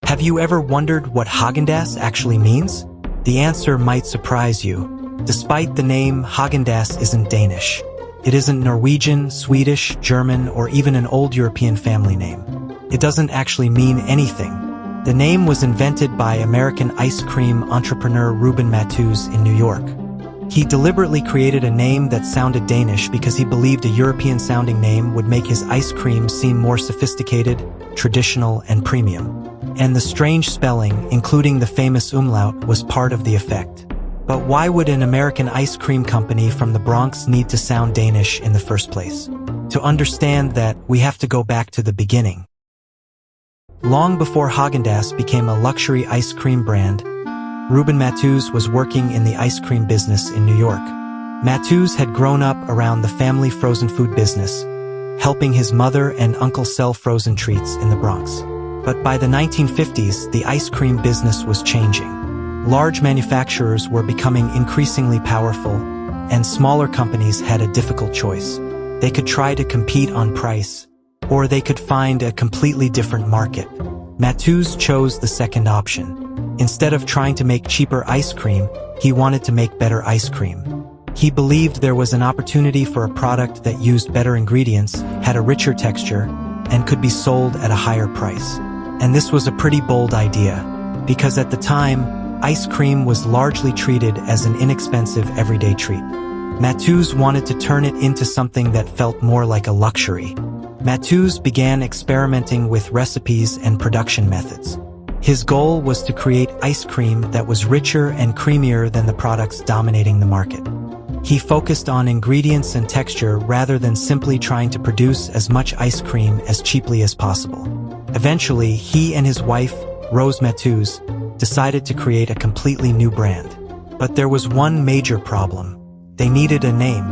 Have you ever wondered what Häagen-Dazs actually means? The answer might surprise you. Despite the name, Häagen-Dazs isn't Danish. It isn't Norwegian, Swedish, German, or even an old European family name. It doesn't actually mean anything. The name was invented by American ice cream entrepreneur Reuben Mattus in New York. He deliberately created a name that sounded Danish because he believed a European-sounding name would make his ice cream seem more sophisticated, traditional, and premium. And the strange spelling, including the famous umlaut, was part of the effect. But why would an American ice cream company from the Bronx need to sound Danish in the first place? To understand that, we have to go back to the beginning. Long before Häagen-Dazs became a luxury ice cream brand, Reuben Mattus was working in the ice cream business in New York. Mattus had grown up around the family frozen food business, helping his mother and uncle sell frozen treats in the Bronx. But by the 1950s, the ice cream business was changing. Large manufacturers were becoming increasingly powerful, and smaller companies had a difficult choice. They could try to compete on price, or they could find a completely different market. Mattus chose the second option. Instead of trying to make cheaper ice cream, he wanted to make better ice cream. He believed there was an opportunity for a product that used better ingredients, had a richer texture, and could be sold at a higher price. And this was a pretty bold idea, because at the time, ice cream was largely treated as an inexpensive everyday treat. Mattus wanted to turn it into something that felt more like a luxury. Mattus began experimenting with recipes and production methods. His goal was to create ice cream that was richer and creamier than the products dominating the market. He focused on ingredients and texture rather than simply trying to produce as much ice cream as cheaply as possible. Eventually, he and his wife, Rose Mattus, decided to create a completely new brand. But there was one major problem. They needed a name,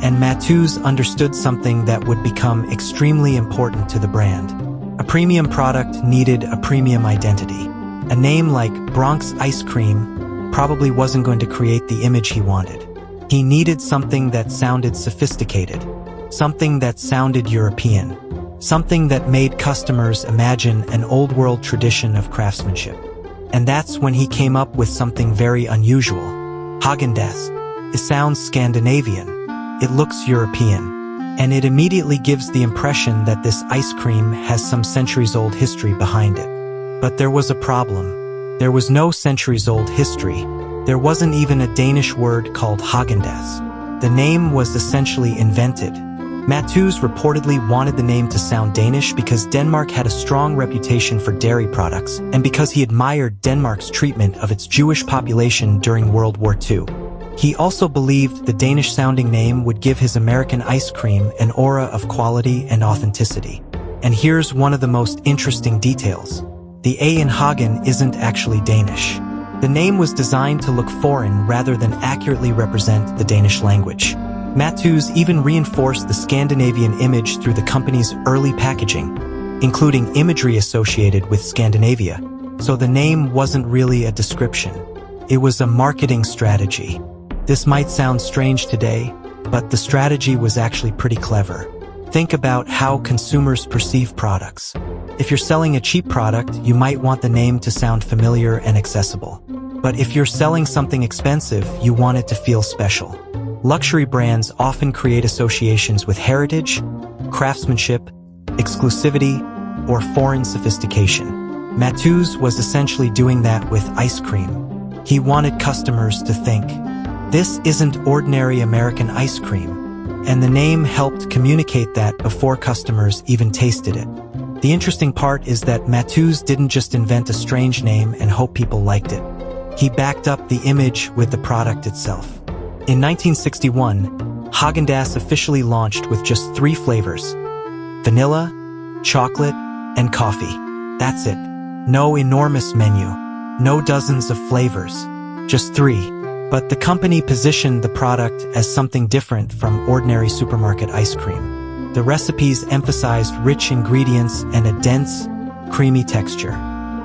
and Mattus understood something that would become extremely important to the brand. A premium product needed a premium identity. A name like Bronx Ice Cream probably wasn't going to create the image he wanted. He needed something that sounded sophisticated, something that sounded European, something that made customers imagine an old-world tradition of craftsmanship. And that's when he came up with something very unusual. Häagen-Dazs. It sounds Scandinavian. It looks European. And it immediately gives the impression that this ice cream has some centuries-old history behind it. But there was a problem. There was no centuries-old history. There wasn't even a Danish word called Häagen-Dazs. The name was essentially invented. Mattus reportedly wanted the name to sound Danish because Denmark had a strong reputation for dairy products and because he admired Denmark's treatment of its Jewish population during World War II. He also believed the Danish-sounding name would give his American ice cream an aura of quality and authenticity. And here's one of the most interesting details. The A in Hagen isn't actually Danish. The name was designed to look foreign rather than accurately represent the Danish language. Mattus even reinforced the Scandinavian image through the company's early packaging, including imagery associated with Scandinavia. So the name wasn't really a description. It was a marketing strategy. This might sound strange today, but the strategy was actually pretty clever. Think about how consumers perceive products. If you're selling a cheap product, you might want the name to sound familiar and accessible. But if you're selling something expensive, you want it to feel special. Luxury brands often create associations with heritage, craftsmanship, exclusivity, or foreign sophistication. Mattus was essentially doing that with ice cream. He wanted customers to think, "This isn't ordinary American ice cream," and the name helped communicate that before customers even tasted it. The interesting part is that Mattus didn't just invent a strange name and hope people liked it. He backed up the image with the product itself. In 1961, Häagen-Dazs officially launched with just 3 flavors: vanilla, chocolate, and coffee. That's it. No enormous menu. No dozens of flavors. Just 3. But the company positioned the product as something different from ordinary supermarket ice cream. The recipes emphasized rich ingredients and a dense, creamy texture.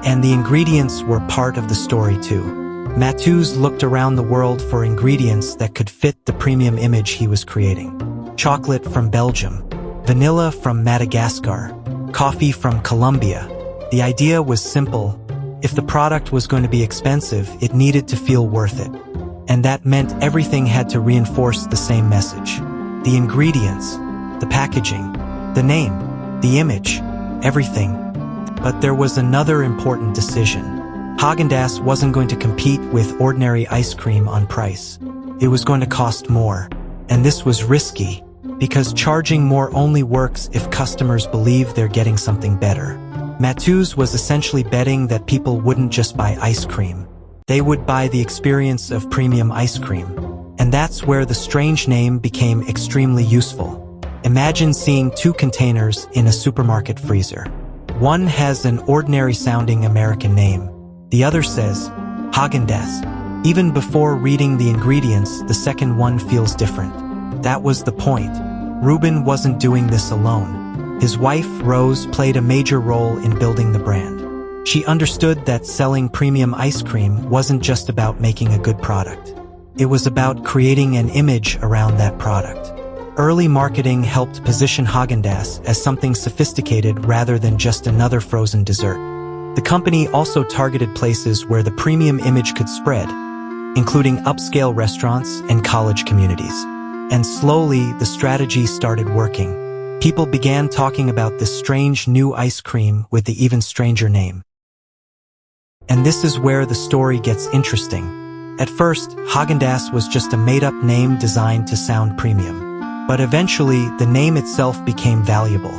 And the ingredients were part of the story too. Mattus looked around the world for ingredients that could fit the premium image he was creating. Chocolate from Belgium, vanilla from Madagascar, coffee from Colombia, The idea was simple. If the product was going to be expensive, it needed to feel worth it. And that meant everything had to reinforce the same message. The ingredients, the packaging, the name, the image, everything. But there was another important decision. Häagen-Dazs wasn't going to compete with ordinary ice cream on price. It was going to cost more. And this was risky, because charging more only works if customers believe they're getting something better. Mattus was essentially betting that people wouldn't just buy ice cream. They would buy the experience of premium ice cream. And that's where the strange name became extremely useful. Imagine seeing two containers in a supermarket freezer. One has an ordinary-sounding American name. The other says, Häagen-Dazs. Even before reading the ingredients, the second one feels different. That was the point. Reuben wasn't doing this alone. His wife, Rose, played a major role in building the brand. She understood that selling premium ice cream wasn't just about making a good product. It was about creating an image around that product. Early marketing helped position Häagen-Dazs as something sophisticated rather than just another frozen dessert. The company also targeted places where the premium image could spread, including upscale restaurants and college communities. And slowly, the strategy started working. People began talking about this strange new ice cream with the even stranger name. And this is where the story gets interesting. At first, Häagen-Dazs was just a made-up name designed to sound premium. But eventually, the name itself became valuable.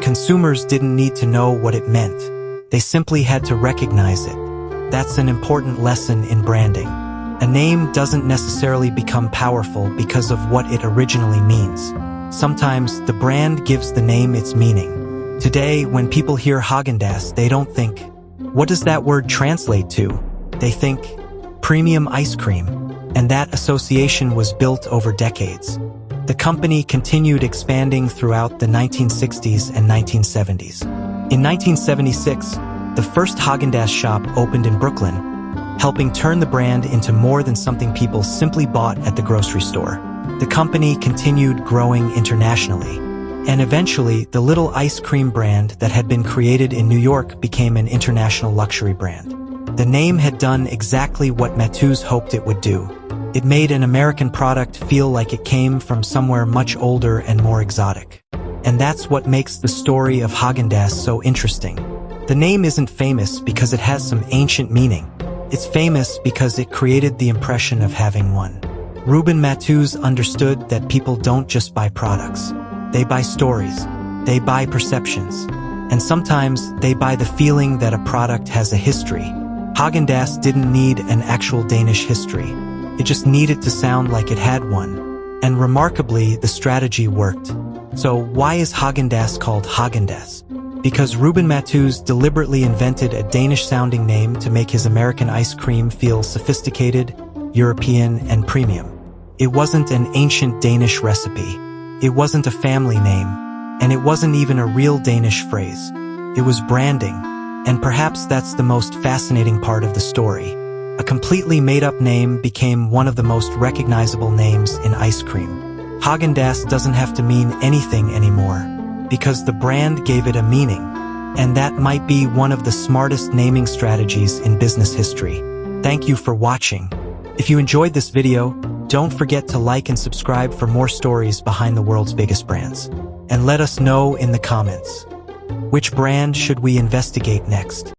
Consumers didn't need to know what it meant. They simply had to recognize it. That's an important lesson in branding. A name doesn't necessarily become powerful because of what it originally means. Sometimes the brand gives the name its meaning. Today, when people hear Häagen-Dazs, they don't think, what does that word translate to? They think, premium ice cream. And that association was built over decades. The company continued expanding throughout the 1960s and 1970s. In 1976, the first Häagen-Dazs shop opened in Brooklyn, helping turn the brand into more than something people simply bought at the grocery store. The company continued growing internationally, and eventually the little ice cream brand that had been created in New York became an international luxury brand. The name had done exactly what Mattus hoped it would do. It made an American product feel like it came from somewhere much older and more exotic. And that's what makes the story of Häagen-Dazs so interesting. The name isn't famous because it has some ancient meaning. It's famous because it created the impression of having one. Reuben Mattus understood that people don't just buy products. They buy stories. They buy perceptions. And sometimes they buy the feeling that a product has a history. Häagen-Dazs didn't need an actual Danish history. It just needed to sound like it had one. And remarkably, the strategy worked. So why is Häagen-Dazs called Häagen-Dazs? Because Reuben Mattus deliberately invented a Danish-sounding name to make his American ice cream feel sophisticated, European, and premium. It wasn't an ancient Danish recipe. It wasn't a family name. And it wasn't even a real Danish phrase. It was branding. And perhaps that's the most fascinating part of the story. A completely made-up name became one of the most recognizable names in ice cream. Häagen-Dazs doesn't have to mean anything anymore, because the brand gave it a meaning. And that might be one of the smartest naming strategies in business history. Thank you for watching. If you enjoyed this video, don't forget to like and subscribe for more stories behind the world's biggest brands. And let us know in the comments, which brand should we investigate next?